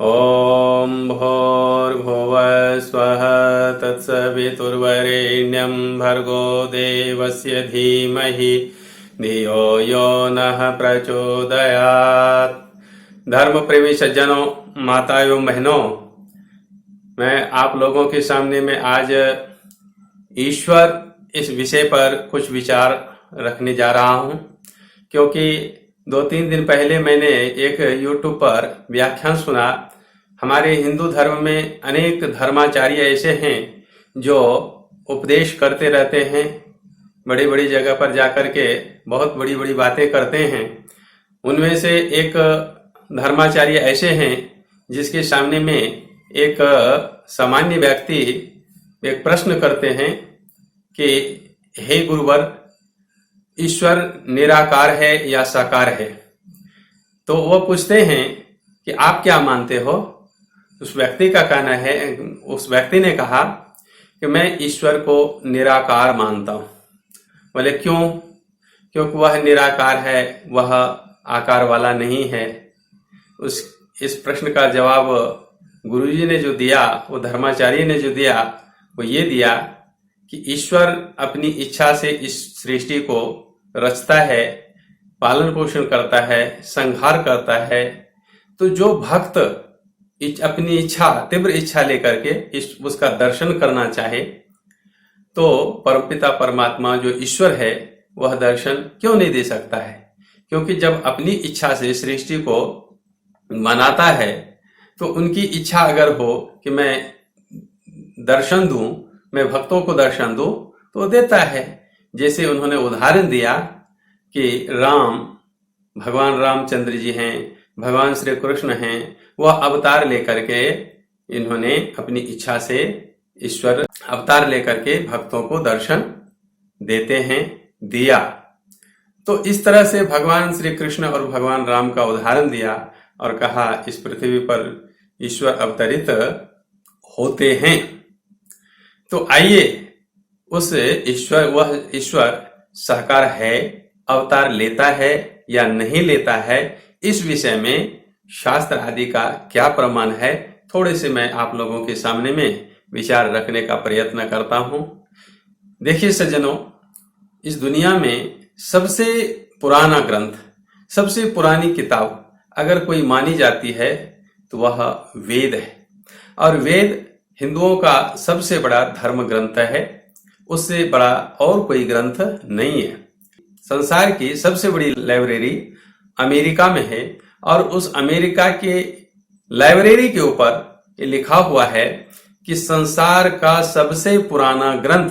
ॐ भूर्भुवः स्वः तत्सवितुर्वरेण्यं भर्गो देवस्य धीमहि धियो यो नः प्रचोदयात्। धर्म प्रेमी सज्जनों, माताओं, बहनों, मैं आप लोगों के सामने में आज ईश्वर इस विषय पर कुछ विचार रखने जा रहा हूं, क्योंकि 2-3 दिन पहले मैंने एक YouTube पर व्याख्यान सुना। हमारे हिंदू धर्म में अनेक धर्माचार्य ऐसे हैं जो उपदेश करते रहते हैं, बड़ी बड़ी जगह पर जाकर के बहुत बड़ी बड़ी बातें करते हैं। उनमें से एक धर्माचार्य ऐसे हैं जिसके सामने में एक सामान्य व्यक्ति एक प्रश्न करते हैं कि हे गुरुवर, ईश्वर निराकार है या साकार है? तो वो पूछते हैं कि आप क्या मानते हो? उस व्यक्ति का कहना है, उस व्यक्ति ने कहा कि मैं ईश्वर को निराकार मानता हूं। बोले क्यों? क्योंकि वह निराकार है, वह आकार वाला नहीं है। इस प्रश्न का जवाब गुरुजी ने जो दिया, वो धर्माचार्य ने जो दिया, वो ये दिया कि ईश्वर अपनी इच्छा से इस सृष्टि को रचता है, पालन पोषण करता है, संहार करता है। तो जो भक्त अपनी इच्छा, तीव्र इच्छा लेकर के उसका दर्शन करना चाहे, तो परमपिता परमात्मा जो ईश्वर है वह दर्शन क्यों नहीं दे सकता है? क्योंकि जब अपनी इच्छा से सृष्टि को बनाता है, तो उनकी इच्छा अगर हो कि मैं दर्शन दूं, मैं भक्तों को दर्शन दूं, तो वो देता है। जैसे उन्होंने उदाहरण दिया कि भगवान रामचंद्र जी हैं, भगवान श्री कृष्ण हैं, वह अवतार लेकर के इन्होंने अपनी इच्छा से ईश्वर अवतार लेकर के भक्तों को दर्शन देते हैं, दिया। तो इस तरह से भगवान श्री कृष्ण और भगवान राम का उदाहरण दिया और कहा इस पृथ्वी पर ईश्वर अवतरित होते हैं। तो आइए उस ईश्वर, वह ईश्वर साकार है, अवतार लेता है या नहीं लेता है, इस विषय में शास्त्र आदि का क्या प्रमाण है, थोड़े से मैं आप लोगों के सामने में विचार रखने का प्रयत्न करता हूं। देखिए सज्जनों, इस दुनिया में सबसे पुराना ग्रंथ, सबसे पुरानी किताब अगर कोई मानी जाती है तो वह वेद है। और वेद हिंदुओं का सबसे बड़ा धर्म ग्रंथ है, उससे बड़ा और कोई ग्रंथ नहीं है। संसार की सबसे बड़ी लाइब्रेरी अमेरिका में है, और उस अमेरिका के लाइब्रेरी के ऊपर ये लिखा हुआ है कि संसार का सबसे पुराना ग्रंथ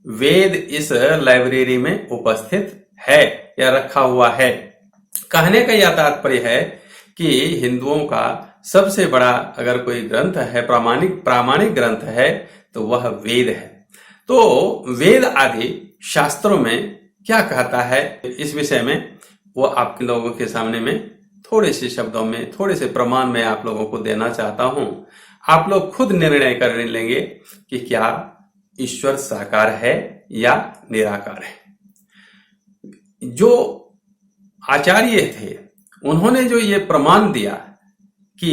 वेद इस लाइब्रेरी में उपस्थित है या रखा हुआ है। कहने का यह तात्पर्य है कि हिंदुओं का सबसे बड़ा अगर कोई ग्रंथ है, प्रामाणिक ग्रंथ है, तो वह वेद है। तो वेद आदि शास्त्रों में क्या कहता है, इस विषय में वो आप लोगों के सामने में थोड़े से शब्दों में, थोड़े से प्रमाण में आप लोगों को देना चाहता हूं। आप लोग खुद निर्णय कर लेंगे कि क्या ईश्वर साकार है या निराकार है। जो आचार्य थे उन्होंने जो ये प्रमाण दिया कि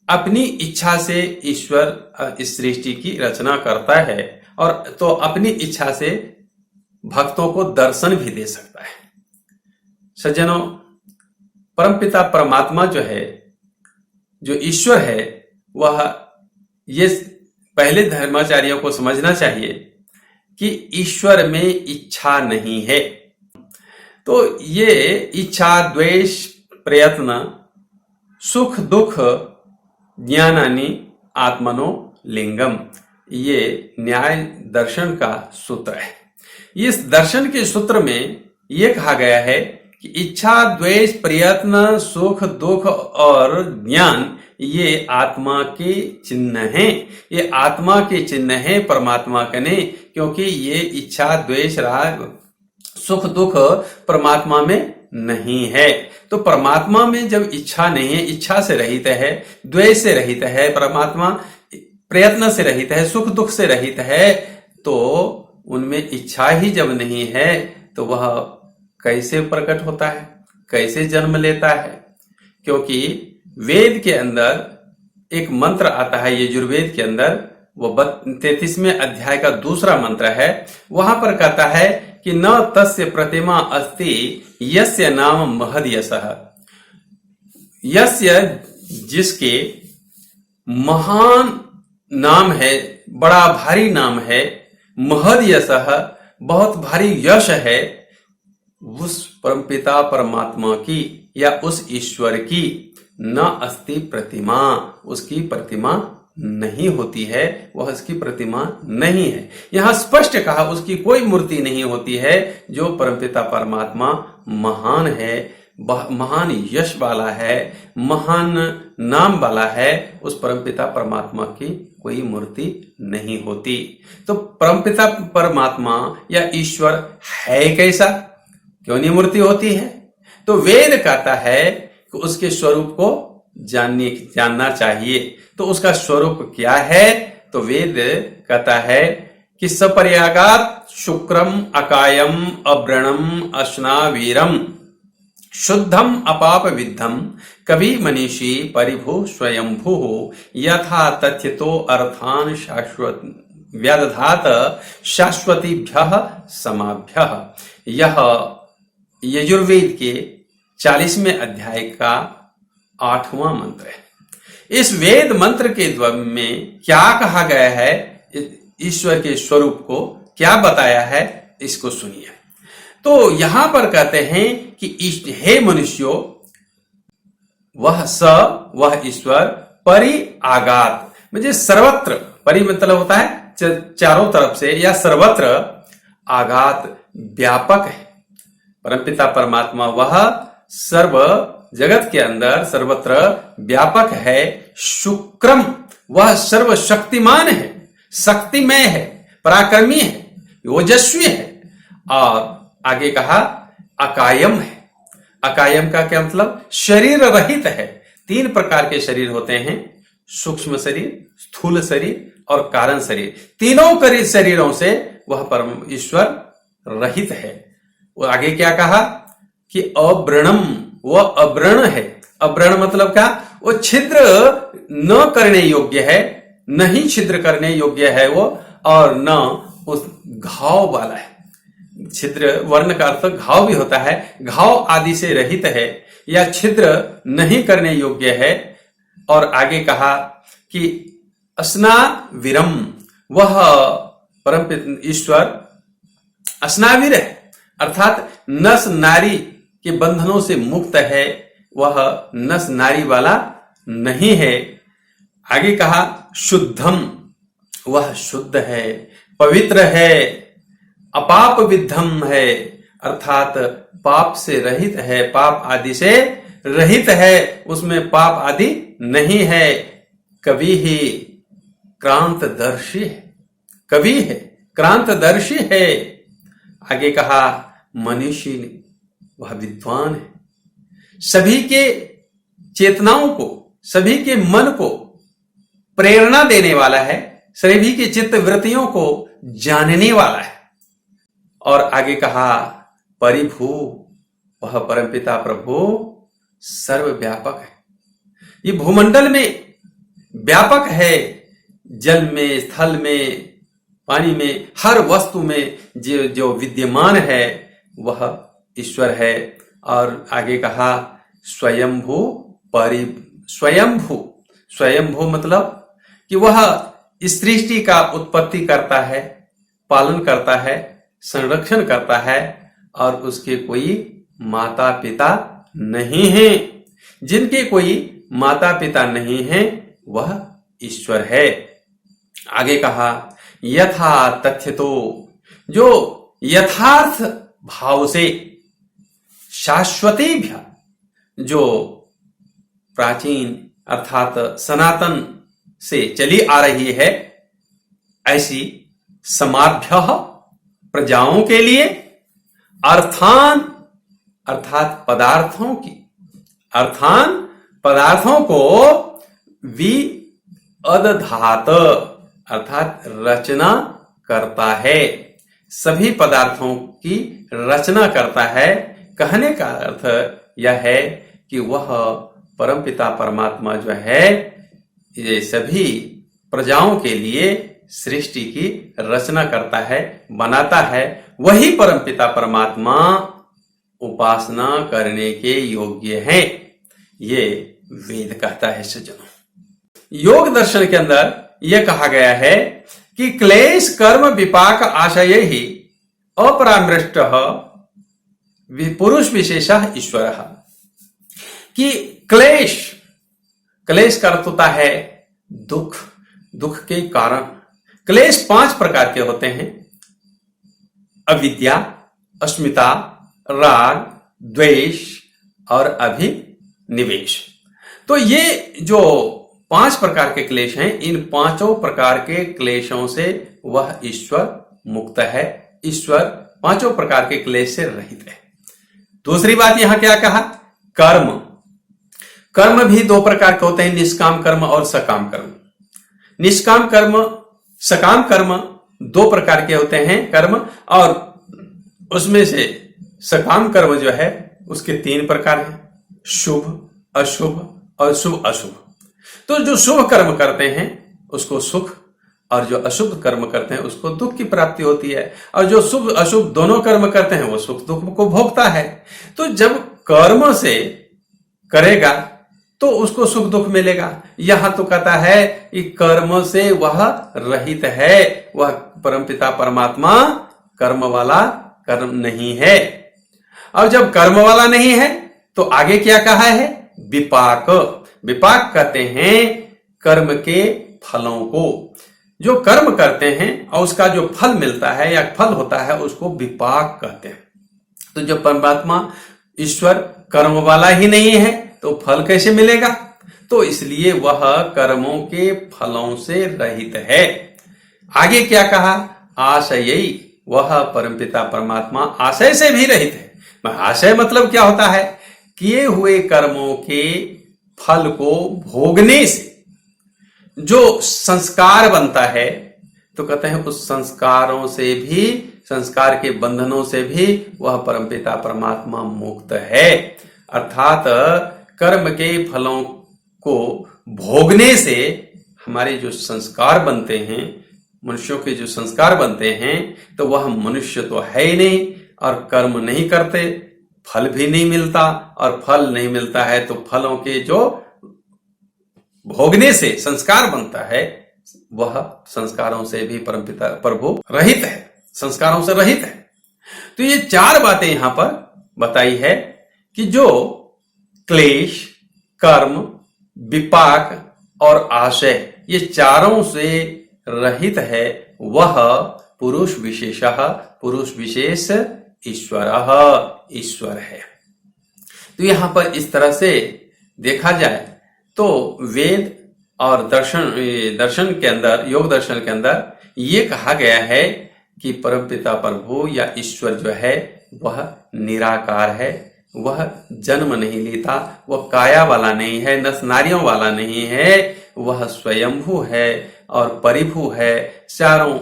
अपनी इच्छा से ईश्वर इस सृष्टि की रचना करता है, और तो अपनी इच्छा से भक्तों को दर्शन भी दे सकता है। सज्जनों, परमपिता परमात्मा जो है, जो ईश्वर है, वह ये पहले धर्माचार्यों को समझना चाहिए कि ईश्वर में इच्छा नहीं है। तो ये इच्छा, द्वेष, प्रयत्न, सुख दुख ज्ञानानि आत्मनो लिंगम, ये न्याय दर्शन का सूत्र है। इस दर्शन के सूत्र में ये कहा गया है कि इच्छा, द्वेष, प्रयत्न, सुख दुख और ज्ञान ये आत्मा के चिन्ह हैं। ये आत्मा के चिन्ह हैं परमात्मा के नहीं, क्योंकि ये इच्छा, द्वेष, राग, सुख दुख परमात्मा में नहीं है। तो परमात्मा में जब इच्छा नहीं है, इच्छा से रहित है, द्वेष से रहित है, परमात्मा प्रयत्न से रहित है, सुख दुख से रहित है, तो उनमें इच्छा ही जब नहीं है तो वह कैसे प्रकट होता है, कैसे जन्म लेता है? क्योंकि वेद के अंदर एक मंत्र आता है यजुर्वेद के अंदर, वो 33वें अध्याय का दूसरा मंत्र है। वहां पर कहता है कि न तस्य प्रतिमा अस्ति यस्य नाम महद यशः। यस्य जिसके महान नाम है, बड़ा भारी नाम है, महद यशः बहुत भारी यश है, उस परमपिता परमात्मा की या उस ईश्वर की न अस्ति प्रतिमा, उसकी प्रतिमा नहीं होती है, वह उसकी प्रतिमा नहीं है। यहां स्पष्ट कहा उसकी कोई मूर्ति नहीं होती है। जो परमपिता परमात्मा महान है, महान यश वाला है, महान नाम वाला है, उस परमपिता परमात्मा की कोई मूर्ति नहीं होती। तो परमपिता परमात्मा या ईश्वर है कैसा, क्यों नहीं मूर्ति होती है? तो वेद कहता है कि उसके स्वरूप को जानना चाहिए। तो उसका स्वरूप क्या है? तो वेद कहता है कि सपर्यागात शुक्रम अकायम अव्रणम अश्नावीरम शुद्धम अपाप विद्धम कवि मनीषी परिभु स्वयंभु यथा तथ्यतो अर्थान शाश्वत व्यादधात शाश्वतीभ्यः समाभ्यः। यह यजुर्वेद के 40वें अध्याय का 8वां मंत्र है। इस वेद मंत्र के में क्या कहा गया है, ईश्वर के स्वरूप को क्या बताया है, इसको सुनिए। तो यहां पर कहते हैं कि हे मनुष्यों, वह ईश्वर परि आगात, मुझे सर्वत्र, परि मतलब होता है चारों तरफ से या सर्वत्र, आगात व्यापक है। परमपिता परमात्मा वह सर्व जगत के अंदर सर्वत्र व्यापक है। शुक्रम, वह सर्वशक्तिमान है, शक्तिमय है, पराक्रमी है, ओजस्वी है। और आगे कहा अकायम है। अकायम का क्या मतलब? शरीर रहित है। 3 प्रकार के शरीर होते हैं, सूक्ष्म शरीर, स्थूल शरीर और कारण शरीर। तीनों शरीरों से वह परम ईश्वर रहित है। वो आगे क्या कहा कि अव्रणम, वह अव्रण है। अव्रण मतलब क्या? वो छिद्र न करने योग्य है, नहीं छिद्र करने योग्य है वो, और न उस घाव वाला है। छिद्र वर्ण का अर्थ घाव भी होता है, घाव आदि से रहित है या छिद्र नहीं करने योग्य है। और आगे कहा कि अस्नाविरम, वह परम ईश्वर अस्नाविर है, अर्थात नस नारी के बंधनों से मुक्त है, वह नस नारी वाला नहीं है। आगे कहा शुद्धम, वह शुद्ध है, पवित्र है, अपाप विद्धम है, अर्थात पाप से रहित है, पाप आदि से रहित है, उसमें पाप आदि नहीं है। कवि ही क्रांतदर्शी है, कवि है, क्रांतदर्शी है। आगे कहा मनीषी, वह विद्वान है, सभी के चेतनाओं को, सभी के मन को प्रेरणा देने वाला है, सभी के चित्त वृत्तियों को जानने वाला है। और आगे कहा परिभू, वह परमपिता प्रभु सर्वव्यापक है। ये भूमंडल में व्यापक है, जल में, स्थल में, पानी में, हर वस्तु में जो विद्यमान है वह ईश्वर है। और आगे कहा स्वयंभू स्वयंभू, स्वयंभू मतलब कि वह इस सृष्टि का उत्पत्ति करता है, पालन करता है, संरक्षण करता है, और उसके कोई माता पिता नहीं है। जिनके कोई माता पिता नहीं है वह ईश्वर है। आगे कहा यथा तथ्यतो, जो यथार्थ भाव से, शाश्वतीभ्य, जो प्राचीन अर्थात सनातन से चली आ रही है, ऐसी समाभ्य प्रजाओं के लिए, अर्थान अर्थात पदार्थों की, अर्थान पदार्थों को, विअदधात अर्थात रचना करता है, सभी पदार्थों की रचना करता है। कहने का अर्थ यह है कि वह परमपिता परमात्मा जो है ये सभी प्रजाओं के लिए सृष्टि की रचना करता है, बनाता है। वही परमपिता परमात्मा उपासना करने के योग्य हैं, ये वेद कहता है सज्जनों। योग दर्शन के अंदर यह कहा गया है कि क्लेश कर्म विपाक आशय ही अपरामृष्ट पुरुष विशेष ईश्वर, कि क्लेश का अर्थ होता है दुख, दुख के कारण। क्लेश 5 प्रकार के होते हैं: अविद्या, अस्मिता, राग, द्वेष और अभिनिवेश। तो ये जो 5 प्रकार के क्लेश हैं, इन 5 प्रकार के क्लेशों से वह ईश्वर मुक्त है। ईश्वर 5 प्रकार के क्लेश से रहित है। दूसरी बात यहां क्या कहा? कर्म भी 2 प्रकार के होते हैं, निष्काम कर्म और सकाम कर्म। निष्काम कर्म, सकाम कर्म 2 प्रकार के होते हैं कर्म, और उसमें से सकाम कर्म जो है उसके 3 प्रकार हैं: शुभ, अशुभ और शुभ अशुभ। तो जो शुभ कर्म करते हैं उसको सुख, और जो अशुभ कर्म करते हैं उसको दुख की प्राप्ति होती है, और जो शुभ अशुभ दोनों कर्म करते हैं वो सुख दुख को भोगता है। तो जब कर्म से करेगा तो उसको सुख दुख मिलेगा। यहां तो कहता है कि कर्म से वह रहित है, वह परमपिता परमात्मा कर्म वाला कर्म नहीं है। और जब कर्म वाला नहीं है तो आगे क्या कहा है? विपाक। विपाक कहते हैं कर्म के फलों को। जो कर्म करते हैं और उसका जो फल मिलता है या फल होता है उसको विपाक कहते हैं। तो जब परमात्मा ईश्वर कर्म वाला ही नहीं है तो फल कैसे मिलेगा? तो इसलिए वह कर्मों के फलों से रहित है। आगे क्या कहा? आशयई, वह परमपिता परमात्मा आशय से भी रहित है। आशय मतलब क्या होता है? किए हुए कर्मों के फल को भोगने से जो संस्कार बनता है, तो कहते हैं उस संस्कारों से भी, संस्कार के बंधनों से भी वह परमपिता परमात्मा मुक्त है। अर्थात कर्म के फलों को भोगने से हमारे जो संस्कार बनते हैं, मनुष्यों के जो संस्कार बनते हैं, तो वह मनुष्य तो है ही नहीं, और कर्म नहीं करते, फल भी नहीं मिलता, और फल नहीं मिलता है तो फलों के जो भोगने से संस्कार बनता है वह संस्कारों से भी परमपिता प्रभु रहित है, संस्कारों से रहित है। तो ये 4 बातें यहां पर बताई है कि जो क्लेश, कर्म, विपाक और आशय, ये चारों से रहित है, वह पुरुष विशेषः, पुरुष विशेष ईश्वर है। तो यहां पर इस तरह से देखा जाए तो वेद और दर्शन के अंदर, योग दर्शन के अंदर ये कहा गया है कि परमपिता प्रभु या ईश्वर जो है वह निराकार है, वह जन्म नहीं लेता, वह काया वाला नहीं है, नस नारियों वाला नहीं है, वह स्वयंभू है और परिभू है। चारों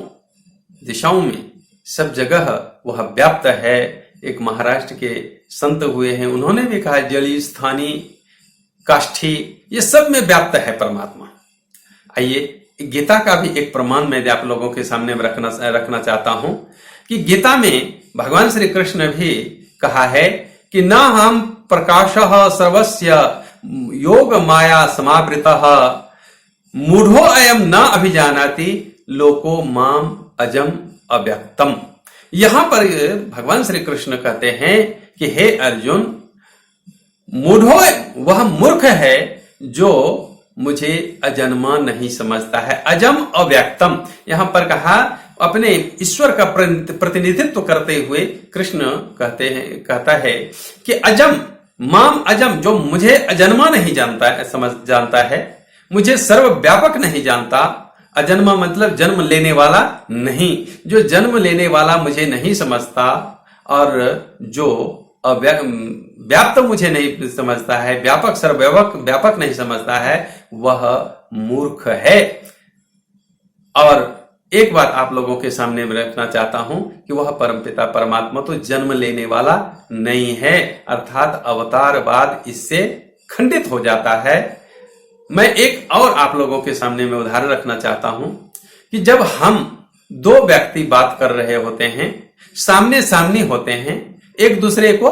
दिशाओं में सब जगह वह व्याप्त है। एक महाराष्ट्र के संत हुए हैं, उन्होंने भी कहा जली, स्थानी, काष्ठी, ये सब में व्याप्त है परमात्मा। आइए गीता का भी एक प्रमाण मैं आप लोगों के सामने रखना चाहता हूं कि गीता में भगवान श्री कृष्ण भी कहा है कि न हम प्रकाशः सर्वस्य योग माया समावृतः मूढ़ो अयम न अभिजानाति लोको माम अजम अव्यक्तम। यहां पर भगवान श्री कृष्ण कहते हैं कि हे अर्जुन, मूढ़ो, वह मूर्ख है जो मुझे अजन्मा नहीं समझता है। अजम अव्यक्तम, यहां पर कहा अपने ईश्वर का प्रतिनिधित्व करते हुए कृष्ण कहता है कि अजम, माम अजम, जो मुझे अजन्मा नहीं जानता है, मुझे सर्वव्यापक नहीं जानता। अजन्मा मतलब जन्म लेने वाला नहीं, जो जन्म लेने वाला मुझे नहीं समझता, और जो व्याप्त मुझे नहीं समझता है, व्यापक सर्वव्यापक नहीं समझता है, वह मूर्ख है। और एक बात आप लोगों के सामने में रखना चाहता हूं कि वह परमपिता परमात्मा तो जन्म लेने वाला नहीं है, अर्थात अवतारवाद इससे खंडित हो जाता है। मैं एक और आप लोगों के सामने में उदाहरण रखना चाहता हूं कि जब हम दो व्यक्ति बात कर रहे होते हैं, सामने सामने होते हैं, एक दूसरे को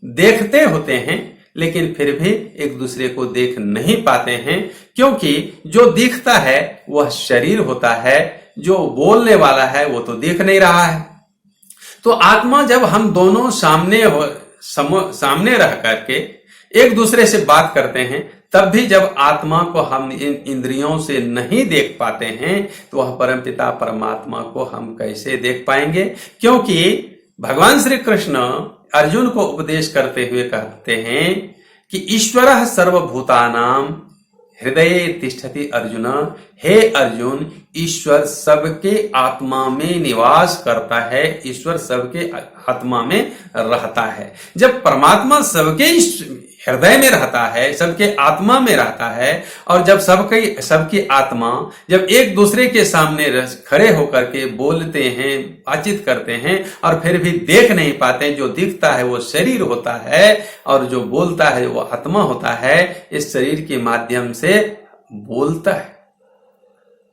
देखते होते हैं, लेकिन फिर भी एक दूसरे को देख नहीं पाते हैं, क्योंकि जो दिखता है वह शरीर होता है, जो बोलने वाला है वो तो दिख नहीं रहा है। तो आत्मा जब हम दोनों सामने रह करके एक दूसरे से बात करते हैं, तब भी जब आत्मा को हम इन इंद्रियों से नहीं देख पाते हैं, तो वह परमपिता परमात्मा को हम कैसे देख पाएंगे? क्योंकि भगवान श्री कृष्ण अर्जुन को उपदेश करते हुए कहते हैं कि ईश्वरः सर्वभूतानां हृदये तिष्ठति अर्जुन। हे अर्जुन, ईश्वर सबके आत्मा में निवास करता है, ईश्वर सबके आत्मा में रहता है। जब परमात्मा सबके हृदय में रहता है, सबके आत्मा में रहता है, और जब सबकी आत्मा जब एक दूसरे के सामने खड़े होकर के बोलते हैं, बातचीत करते हैं, और फिर भी देख नहीं पाते, जो दिखता है वो शरीर होता है और जो बोलता है वो आत्मा होता है, इस शरीर के माध्यम से बोलता है।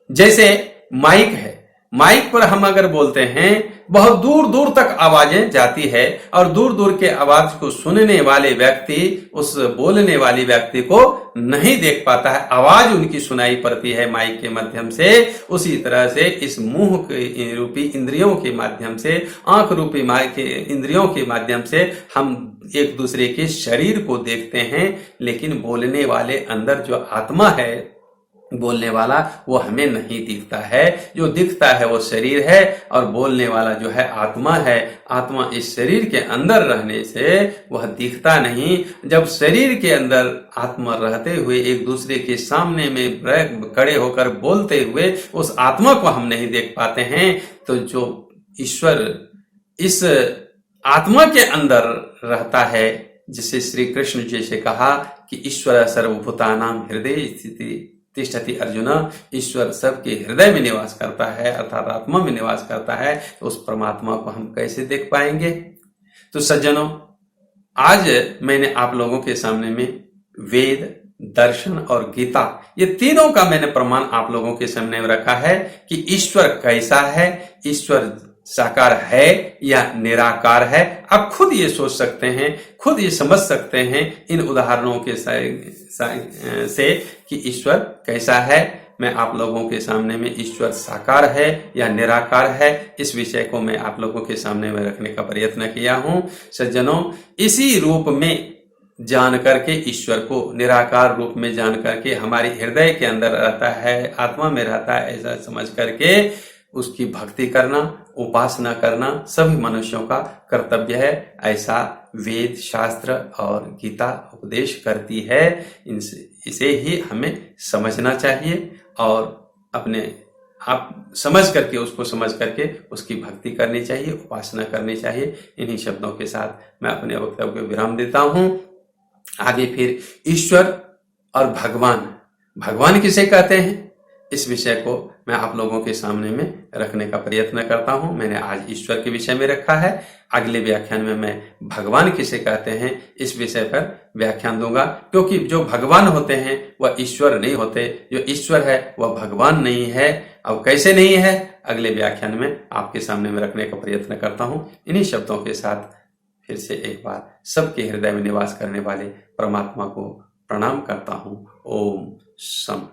जैसे माइक है, माइक पर हम अगर बोलते हैं, बहुत दूर दूर तक आवाजें जाती है, और दूर दूर के आवाज को सुनने वाले व्यक्ति उस बोलने वाले व्यक्ति को नहीं देख पाता है, आवाज उनकी सुनाई पड़ती है माइक के माध्यम से। उसी तरह से इस मुंह के रूपी इंद्रियों के माध्यम से, आंख रूपी इंद्रियों के माध्यम से हम एक दूसरे के शरीर को देखते हैं, लेकिन बोलने वाले अंदर जो आत्मा है, बोलने वाला, वो हमें नहीं दिखता है। जो दिखता है वो शरीर है, और बोलने वाला जो है आत्मा है। आत्मा इस शरीर के अंदर रहने से वह दिखता नहीं। जब शरीर के अंदर आत्मा रहते हुए एक दूसरे के सामने में खड़े होकर बोलते हुए उस आत्मा को हम नहीं देख पाते हैं, तो जो ईश्वर इस आत्मा के अंदर रहता है, जिसे श्री कृष्ण जी से कहा कि ईश्वर सर्वभूतानां हृदये तिष्ठति अर्जुन, ईश्वर सबके हृदय में निवास करता है, अर्थात आत्मा में निवास करता है। तो उस परमात्मा को हम कैसे देख पाएंगे? तो सज्जनों, आज मैंने आप लोगों के सामने में वेद, दर्शन और गीता, ये तीनों का मैंने प्रमाण आप लोगों के सामने में रखा है कि ईश्वर कैसा है, ईश्वर साकार है या निराकार है। आप खुद ये सोच सकते हैं, खुद ये समझ सकते हैं इन उदाहरणों के से कि ईश्वर कैसा है। मैं आप लोगों के सामने में ईश्वर साकार है या निराकार है, इस विषय को मैं आप लोगों के सामने में रखने का प्रयत्न किया हूं। सज्जनों, इसी रूप में जान करके, ईश्वर को निराकार रूप में जान करके, हमारे हृदय के अंदर रहता है, आत्मा में रहता है, ऐसा समझ करके उसकी भक्ति करना, उपासना करना सभी मनुष्यों का कर्तव्य है। ऐसा वेद, शास्त्र और गीता उपदेश करती है। इसे ही हमें समझना चाहिए और अपने आप समझ करके, उसको समझ करके उसकी भक्ति करनी चाहिए, उपासना करनी चाहिए। इन्हीं शब्दों के साथ मैं अपने वक्तव्य को विराम देता हूं। आगे फिर ईश्वर और भगवान किसे कहते हैं, इस विषय को मैं आप लोगों के सामने में रखने का प्रयत्न करता हूं। मैंने आज ईश्वर के विषय में रखा है। अगले व्याख्यान में मैं भगवान किसे कहते हैं इस विषय पर व्याख्यान दूंगा, क्योंकि जो भगवान होते हैं वह ईश्वर नहीं होते, जो ईश्वर है वह भगवान नहीं है। अब कैसे नहीं है, अगले व्याख्यान में आपके सामने में रखने का प्रयत्न करता हूं। इन्हीं शब्दों के साथ फिर से एक बार सबके हृदय में निवास करने वाले परमात्मा को प्रणाम करता हूं। ओम सम।